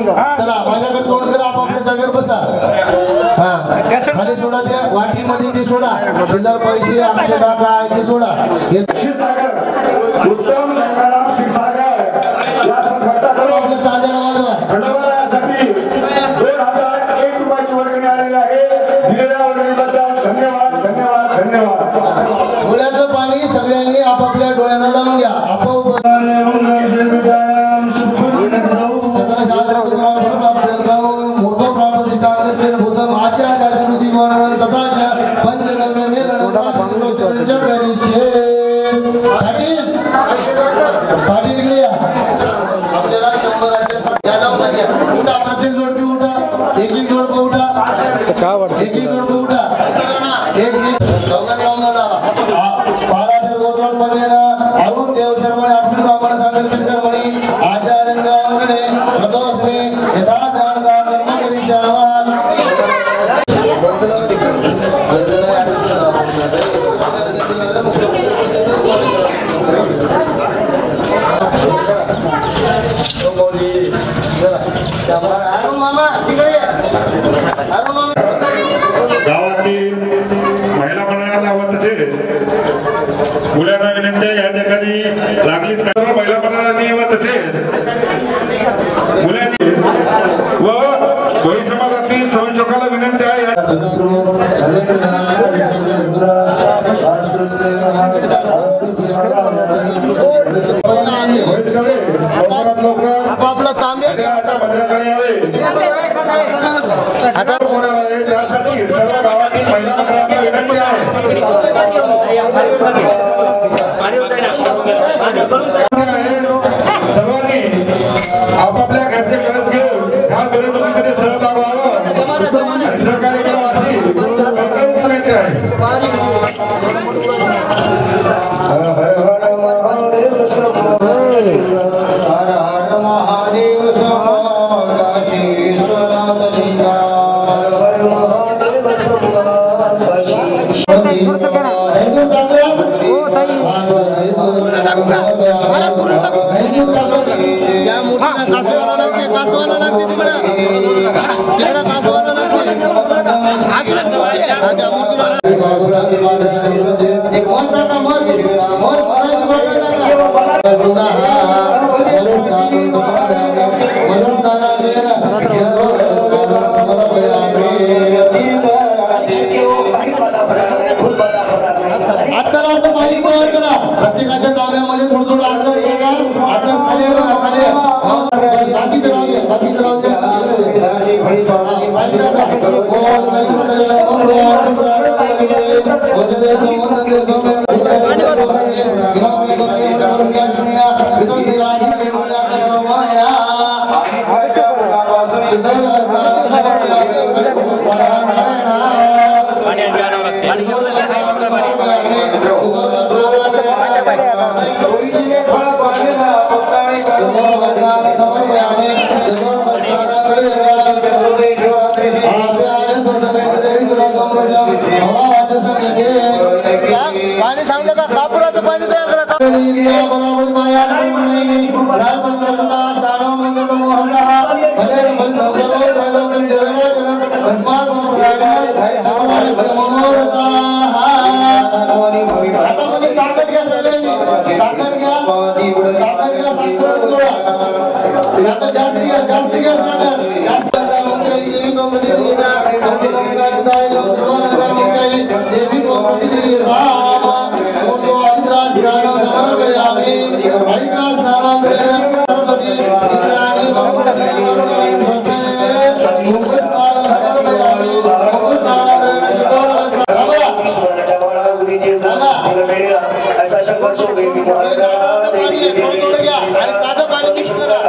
चला माझ्याकडे तोंड करा आपापल्या जागेवर बसा हा खाली सोडा द्या वाटीमध्ये ते सोडा चिल्लर पैसे अक्षदा काय ते सोडा क्षीरसागर उत्तम गंगाराम क्षीरसागर या संघटना आपल्या ताज्याला वाजवा खंडोबासाठी 2001 रुपयाची वर्गणी आलेली आहे दिलेल्या वर्गणीबद्दल धन्यवाद धन्यवाद धन्यवाद डोळ्याचं पाणी सगळ्यांनी आपापल्या डोळ्याला लावून घ्या आपोआप मोठं प्राप्तिष्ठा भूतम आचार्य कार्यकृती वर्णन तथाच्या पंचगंगे पाटील इकडे या आपल्याला 100 उठा प्रत्येक जोडपी उठा एक एक जोडप उठा एक एक जोडप उठा एक पाराशर गोत्रोल पडेना अरुण देव शर्मणे अब्दुल ब्राह्मण सांगल पिलकर मणी आचार्य गावकडे प्रदोषमे यथा जानदा कर्म करी श्यामान अरुण मामा तिकडे अरुण मामा गावातील महिला मंडळाला आवडते मुलांना विनंती या ठिकाणी लागली महिला मंडळांनी तसे मुलांनी व भोई समाजातील संयोजकाला विनंती आहे आपापला तांब्या आता त्यासाठी सर्व गावातील महिला मंडळांना विनंती आहे सर्वांनी आपापल्या घरचे गरज घेऊन ह्या गरजमध्ये सहभाग व्हावं सहकार्य करावं अशी विनंती आहे कासवाला लागते तिकडे कासवाला लागते अत्तराचं पाणी तयार करा प्रत्येकाच्या तांब्यामध्ये थोडं थोडं अत्तर टाका अत्तर खाली बघा खाली बाकीचं राहू द्या बाकीचं राहू द्या पाणी टाका पाणी सांगलं का कापुराचं पाणी तयार करा हातामध्ये साखर घ्या सगळ्यांनी साखर घ्या साखर घ्या साखर जास्त घ्या साखर जास्त देवी को प्रतिदिना देवी को प्रतिदिना मोठो अलिद्राज गाणं समर्पयामि अलिद्राज नारायण सरस्वती इंद्राणी आणि साधं पाणी मिक्स करा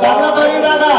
चांगला पाणी टाका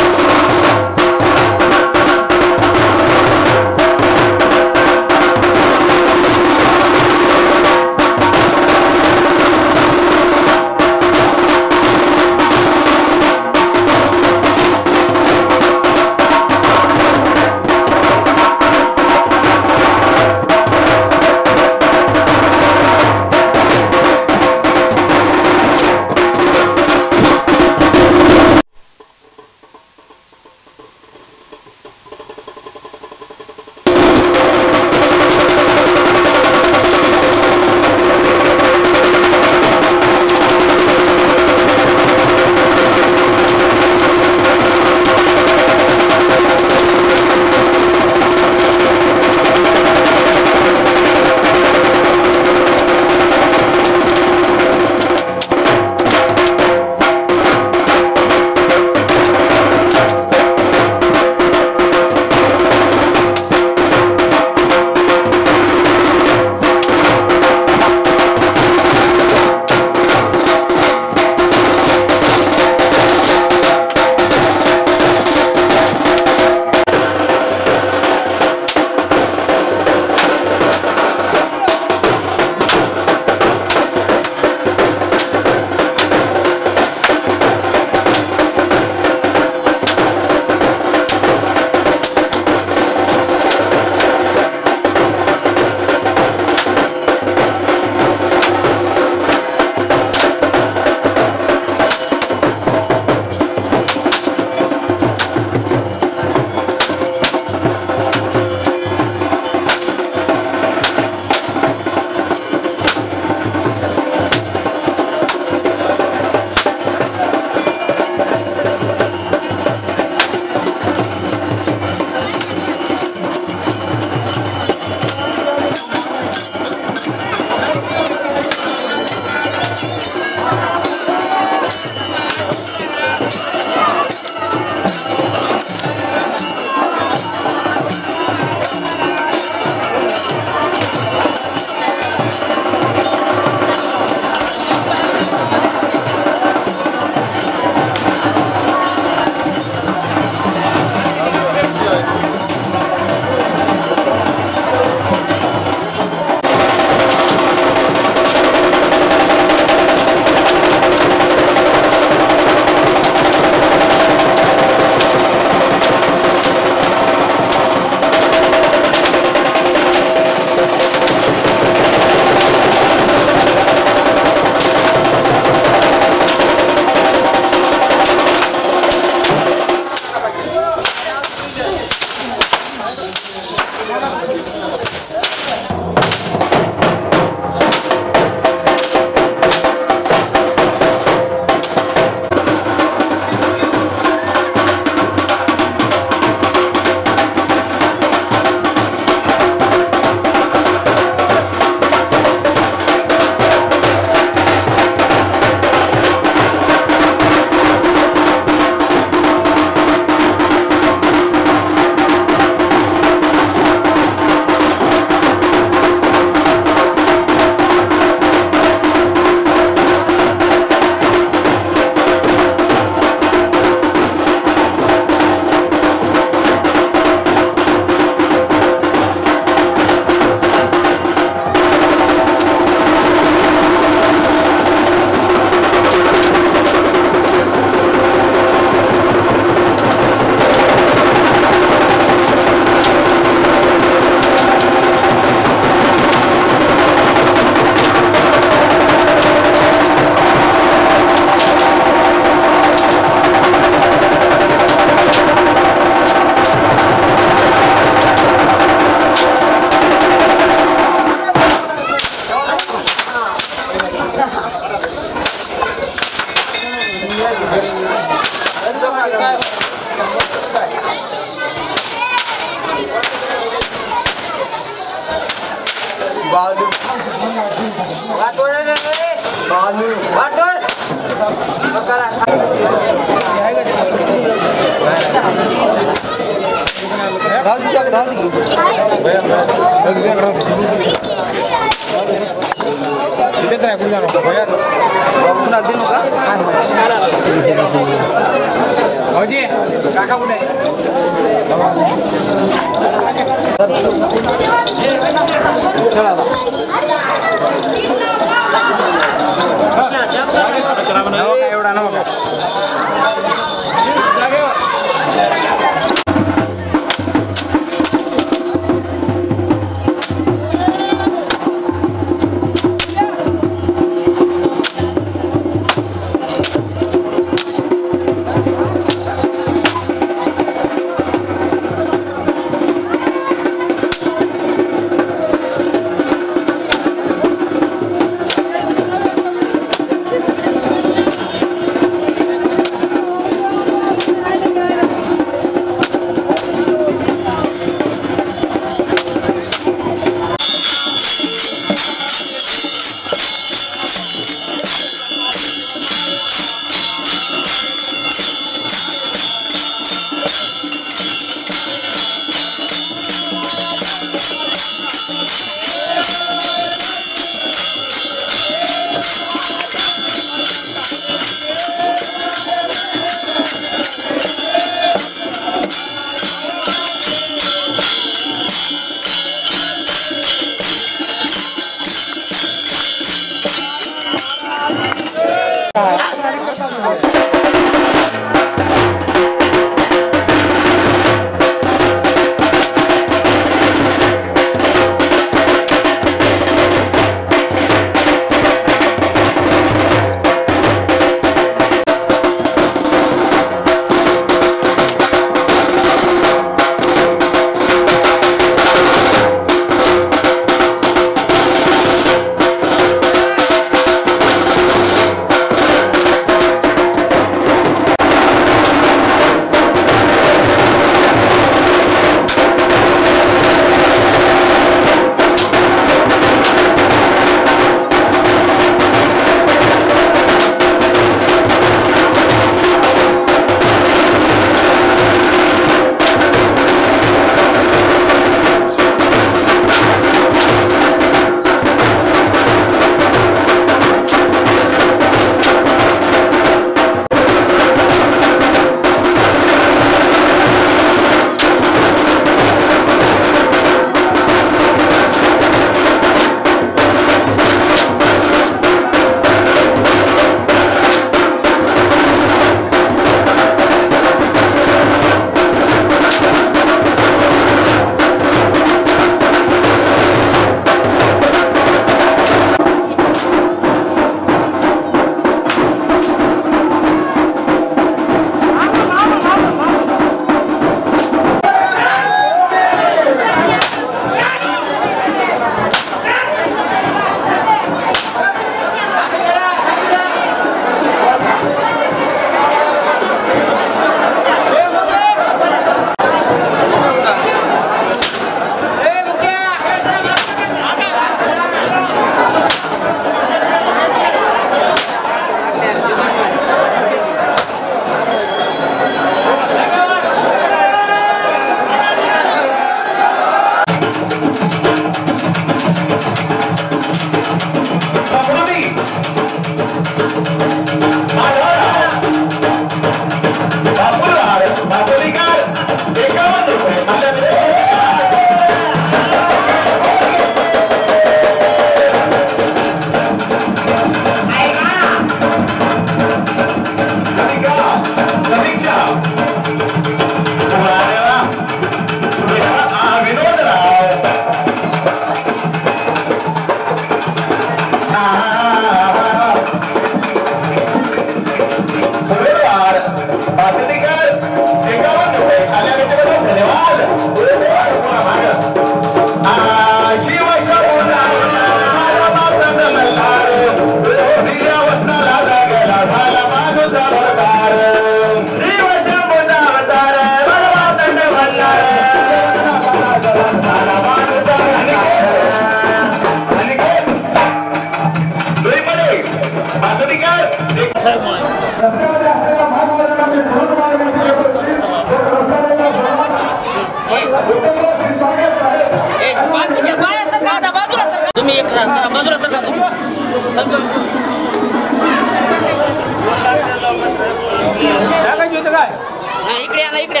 इकडे या ना इकडे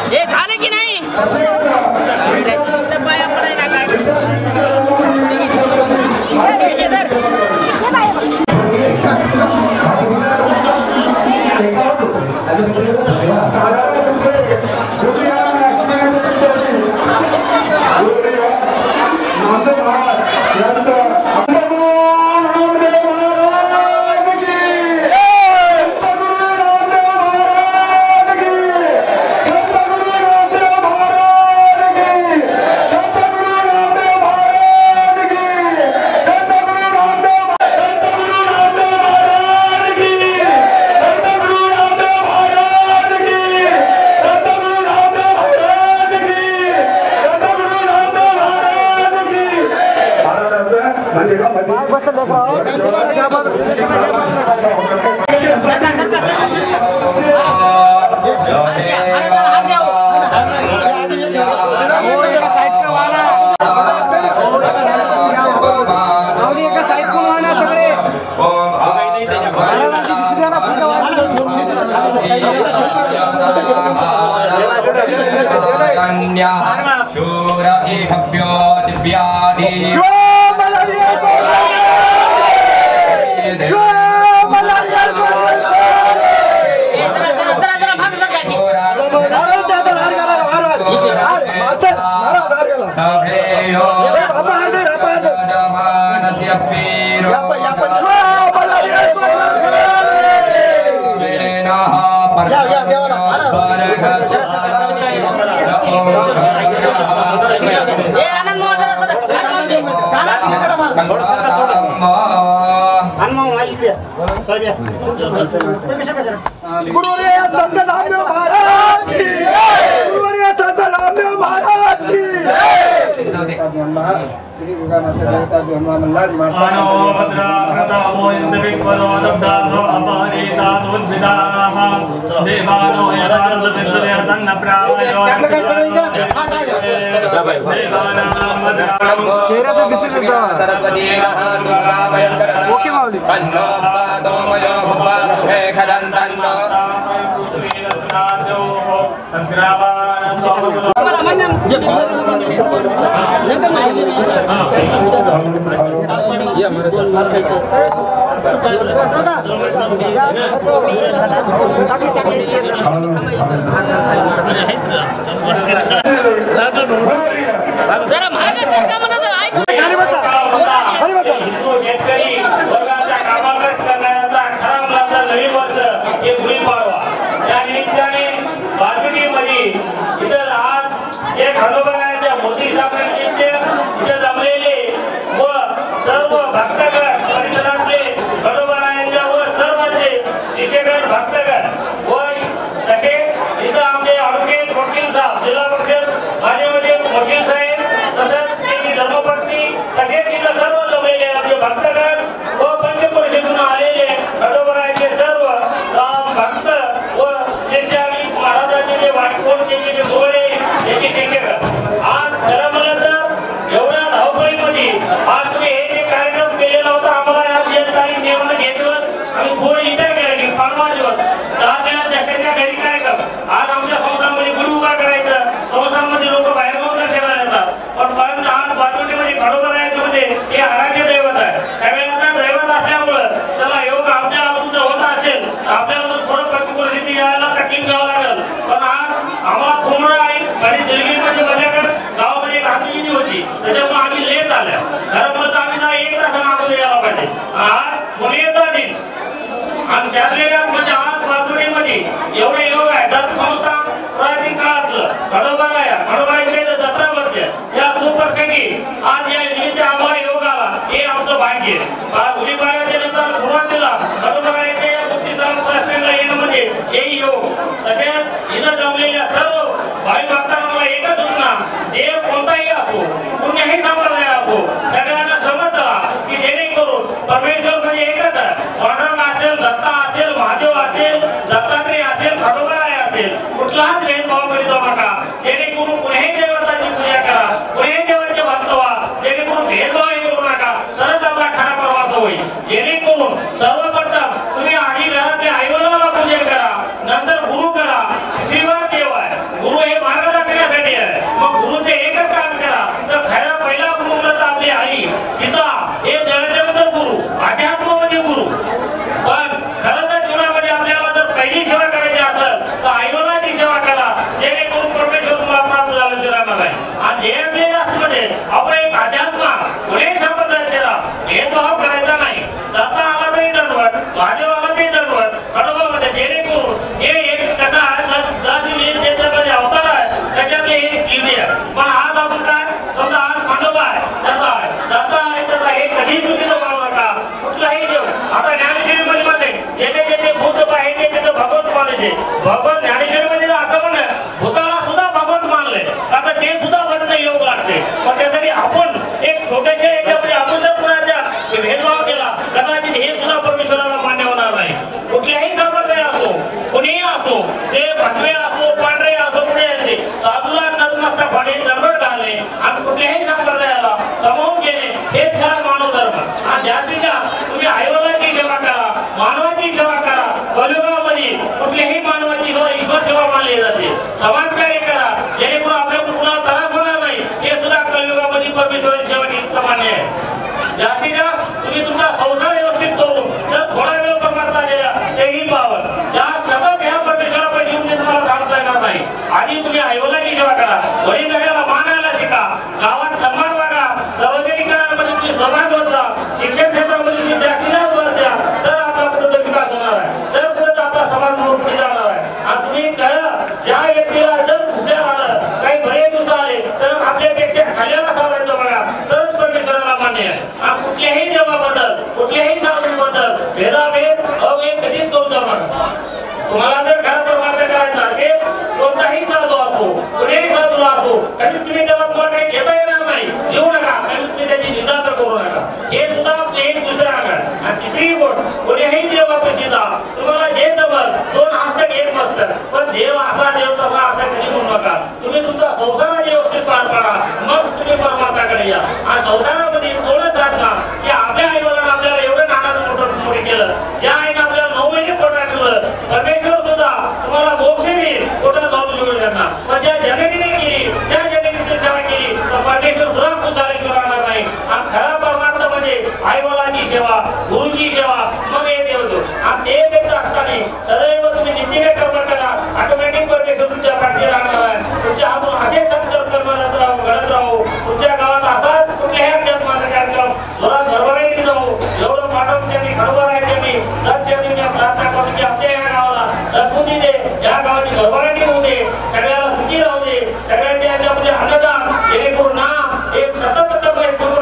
हे झालं की नाही पाया पडाय ना काय गुरुवर्य संत नामदेव महाराज की गुरुवर्य संत नामदेव महाराज की चेहरा तर दिसत सरस्वती ओके माऊली जरा मागे सरका म्हणा शेतकरी वर्गाच्या कामाकडे करण्याचा खरा मुलाचा नवीन वर्ष हे गुढीपाडवा त्या निमित्ताने वाल्मिकीमध्ये इथं आज जे खंडोबाच्या मोठी स्थापनेचे इथे जमलेले व सर्व भक्तगण परिसरातले खंडोबारायांच्या व सर्वांचे शिष्यगण भक्तगण व तसे इथं आमचे ॲडव्होकेट वकील साहेब जिल्हा परिषद माजी वकील साहेब तसंच त्यांची धर्मपत्नी तसेच इथं सर्व जमलेले आमचे भक्तगण व पंचपरिषदेतून आलेले खंडोबारायांचे सर्व भक्त व शिष्य आणि महाराजांचे जे वाटकोटचे जे गोरे याचे शिष्यगण आज खरं म्हणलं तर एवढ्या धावपळीमध्ये आज तुम्ही हे जे कार्यक्रम केलेला होता आम्हाला आज या तारीख निवडणं घेतलं आम्ही थोडं इतर केलं की फार्माजीवर त्याच्या घरी कार्यक्रम आज आमच्या संस्थांमध्ये गुरु उभा करायचं संस्थांमध्ये लोक बाहेर दर्शनाला येतात पण आज बाजूमध्ये खडोबारायांमध्ये हे आराध्य दैवत आहे सगळ्यांना दैवत असल्यामुळं चला योग आपल्या तुमचं होत असेल आपल्याला तर थोडं परिस्थिती यायला कठीण घ्यावं लागेल पण आज आम्हाला थोडं आणि बरीच जलगीमध्ये माझ्याकडे गावामध्ये एक हातीची होती त्याच्यामुळे आम्ही लेट आल्या घरापर्यंत आम्ही ना एक तास मागवले यायला पाहिजे आज सोनेचा दिन आणि त्यातल्या म्हणजे आज बाजूमध्ये एवढे योग आहे दर संस्था प्राचीन काळातलं खडोबाराकडे जत्रा भरते या सुप्रसंगी आज या निमित्त आम्हाला योग आला हे आमचं भाग्य गुढीपाडव्याच्या नंतर सुरुवातीला खडोबाराच्या या प्रश्नाला येणं म्हणजे हेही योग तसेच इथं जमलेल्या सर्व भावी भक्तांना मला एकच सूचना देव कोणताही असो कुठल्याही संप्रदाय असो सगळ्यांना समज की जेणेकरून परमेश्वर म्हणजे एकच आहे पांडुरंग असेल दत्ता असेल महादेव असेल दत्तात्रय आणि जे असते आपण एक अध्यात्म कोणी संप्रदायाला भेदभाव करायचा नाही. दत्ता आला तरी दंडवत, महादेव आला तरी दंडवत, खंडोबामध्ये जेणेकरून हे एक कसा क्षेत्रामध्ये अवतार आहे त्याच्यातले एक कीर्ती आहे. पण आज आपण काय समजा आज खंडोबा आहे, दत्ता आहे त्याचा हे कधी चुकीचं मानू नका. कुठलाही देव आता ज्ञानेश्वरी मध्ये जेथे जेथे भूत पाहिजे तिथे भगवत मानायचे. भगवत ज्ञानेश्वरीमध्ये असं म्हणलं भूताला सुद्धा भगवत मानले आता ते सुद्धा भक्त योग लागते. पण त्यासाठी आपण एक छोट्याशा याच्यामध्ये आपण जर कुणाच्या भेदभाव केला कदाचित हे सुद्धा परमेश्वराला मान्य होणार नाही. कुठल्याही संप्रदाय असो कोणीही असो ते भगवे असो पांढरे असो पुढे असते साधूला नसता भाडे दरबड घालणे आणि कुठल्याही संप्रदायाला समवून घेणे हेच खरा मानव धर्म. आणि जातीच्या तुम्ही आईवडिलांची सेवा करा, मानवाची सेवा करा. कलियुगामध्ये कुठल्याही मानवाची सेवा ईश्वर सेवा मानली जाते. समाजकार्य करा जेणेकरून आपल्याकडून कुणाला त्रास होणार नाही. हे सुद्धा कलियुगामध्ये परमेश्वराची सेवा इतकं मान्य आहे. जातीच्या तुम्ही तुमचा संसार व्यवस्थित करून जर थोडा वेळ परमात्मा दिला तेही पावन ज्या सतत ह्या परमेश्वरापाशी येऊन तुम्हाला थांबता येणार नाही. आधी तुम्ही आईवडिलांची सेवा करा, वडील धाऱ्याला मानायला शिका, गावात सन्मान वागा, सार्वजनिकांमध्ये तुम्ही सहभाग होता, शिक्षण क्षेत्रामध्ये तुम्ही जास्तीला भर द्या. तर आपला पुढे विकास होणार आहे, तर पुढे आपला समाज पुढे जाणार आहे. आणि तुम्ही कळा ज्या व्यक्तीला जर हुशार आलं काही बरे दिवस आले तर आपल्यापेक्षा खाल्याला सावरायचं बघा तरच परमेश्वराला मान्य आहे. आणि कुठल्याही देवाबद्दल कुठल्याही साधूबद्दल भेदाभेद अवेद कधीच करू जमणार. तुम्हाला जर खरा परमार्थ करायचा असेल कोणताही साधू असो कुठेही साधू असो कधीच तुम्ही त्याला तुम्हाला काही घेता येणार नाही देऊ नका. कधीच तुम्ही त्याची निंदा तर करू नका. हे सुद्धा एक दुसरा अंग. आणि तिसरी गोष्ट कोणीही देवापाशी जा तुम्हाला जे जमल दोन हस्तक एक मस्तक पण देव असा देव तसा असा कधी म्हणू नका. तुम्ही तुमचा संसाराची व्यवस्थित पार पाडा मग तुम्ही परमार्थाकडे या. आणि संसारामध्ये एवढं साधना की आपल्या आईवडिलांना आपल्याला एवढं नानाचं मोठं केलं ज्या आईने आपल्याला 9 महिने पोटात ठेवलं परमेश्वर सुद्धा तुम्हाला मोक्ष देईल पोटात घालून जोडून त्यांना. पण ज्या जननीने केली त्या जननीची सेवा केली तर परमेश्वर सुद्धा खूप झाल्याशिवाय राहणार नाही. आणि खरा परमार्थ म्हणजे आईवडिलांची सेवा गुरुची सेवा मग हे देवतो. आणि ते देत असताना सदैव तुम्ही नित्य कर्म करा ऑटोमॅटिक परमेश्वर तुमच्या पाठी राहणार आहे. तुमच्या हातून असे संकल्प घडत राहू. तुमच्या गावात असाच कुठल्याही अध्यात्माचा कार्यक्रम जोरात भरभराटी जाऊ. एवढं पाठवून त्यांनी खरोखर आहे त्यांनी जर त्यांनी प्रार्थना करून की आमच्या या गावाला सद्बुद्धी दे, या गावाची भरभराटी होऊ दे, सगळ्याला सुखी राहू दे, सगळ्यांच्या याच्यामध्ये अन्नदान जेणेकरून ना एक सतत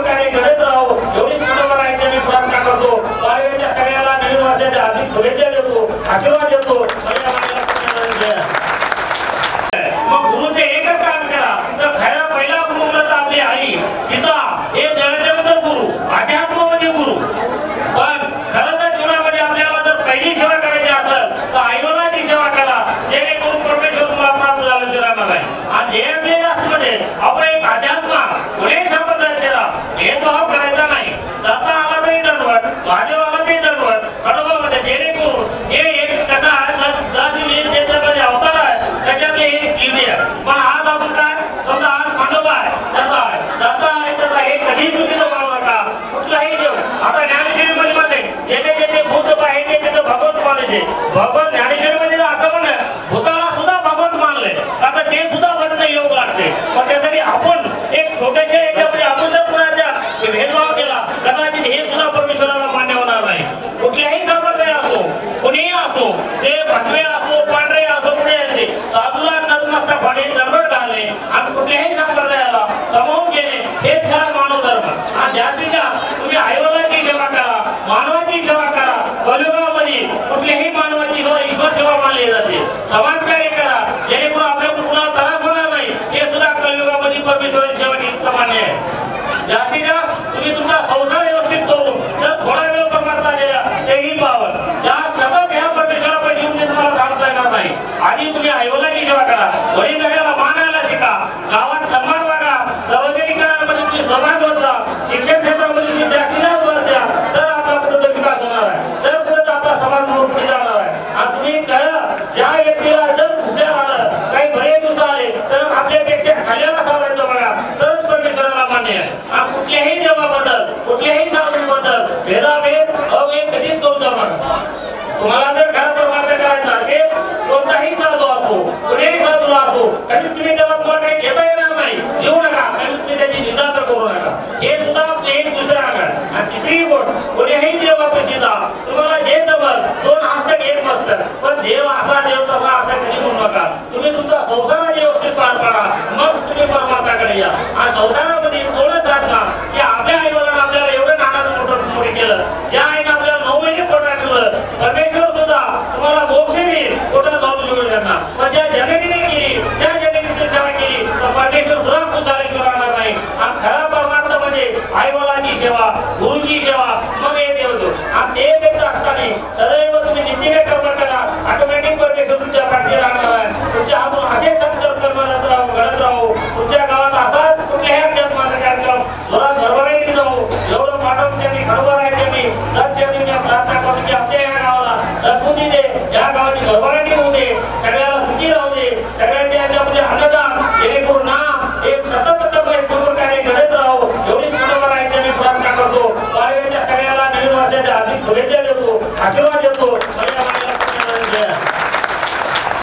कार्य घडत राहू एवढीच खरोखर आहे त्यांनी प्रार्थना करतो. बाळाच्या सगळ्याला नवीन वर्षाच्या हार्दिक शुभेच्छा देतो, आशीर्वाद देतो. मग गुरुचे एकच काम करा तर खऱ्या पहिला गुरु म्हणजे आपली आई पिता हे जगाच्याबद्दल गुरु अध्यात्म म्हणजे गुरु. पण खरं तर जीवनामध्ये आपल्याला जर पहिली सेवा करायची असेल तर आईवडिलांची सेवा करा जेणेकरून परमेश्वर तुम्हाला प्राप्त झाल्याचे राहणार आहे. आणि जे असते आपण एक अध्यात्म कोणीही संप्रदायाला भेदभाव करायचा नाही. दत्ता आला तरी दंडवत, महादेव आला तरी दंडवत, खंडोबामध्ये जेणेकरून हे एक कसा क्षेत्रामध्ये अवतार आहे त्याच्यातले एक कीर्ती आहे. पण आज आपण काय समजा आज खंडोबा आहे दत्ता आहे त्याचा हे कधी चुकीचं मानू नका. कुठलाही देव आता ज्ञानेश्वरी मध्ये जेथे जेथे भूत पाहिजे तिथे भगवत मानायचे. भगवत ज्ञानेश्वरीमध्ये असं म्हणलं भूताला सुद्धा भगवत मानले आता ते सुद्धा भक्त योग लागते. पण त्यासाठी आपण एक छोट्याशा याच्यामध्ये आपण जर कुणाच्या भेदभाव केला कदाचित हे सुद्धा परमेश्वराला मान्य होणार नाही. कुठल्याही संप्रदाय असो कोणीही असो ते भगवे असो पांढरे असो पुढे असते साधूला नसता भाडे दरबड घालणे आणि कुठल्याही संप्रदायाला समवून घेणे हेच खरा मानव धर्म. आणि जातीच्या तुम्ही आईवडिलांची सेवा करा, मानवाची सेवा करा. कलियुगामध्ये कुठल्याही मानवाची सेवा ईश्वर सेवा मानली जाते. समाजकार्य करा जेणेकरून आपल्याकडून कुणाला त्रास होणार नाही. हे सुद्धा कलियुगामध्ये परमेश्वराची सेवा इतकं मान्य आहे. जातीच्या तुम्ही तुमचा संसार व्यवस्थित करून जर थोडा वेळ परमात्मा दिला तेही पावन ज्या सतत ह्या परमेश्वरापाशी येऊन तुम्हाला थांबता येणार नाही. आधी तुम्ही आईवडिलांची सेवा करा, वडील धाऱ्याला मानायला शिका, गावात सन्मान वागा, सार्वजनिकांमध्ये तुम्ही सहभाग होता, शिक्षण क्षेत्रामध्ये तुम्ही जास्तीला भर द्या. तर आपला पुढे विकास होणार आहे, तर पुढे आपला समाज पुढे जाणार आहे. आणि तुम्ही कळा ज्या व्यक्तीला जर हुशार आलं काही बरे दिवस आले तर आपल्यापेक्षा खाल्याला सावरायचं बघा तरच परमेश्वराला मान्य आहे. आणि कुठल्याही देवाबद्दल कुठल्याही साधूबद्दल भेदाभेद अवेद कधीच करू जमणार. तुम्हाला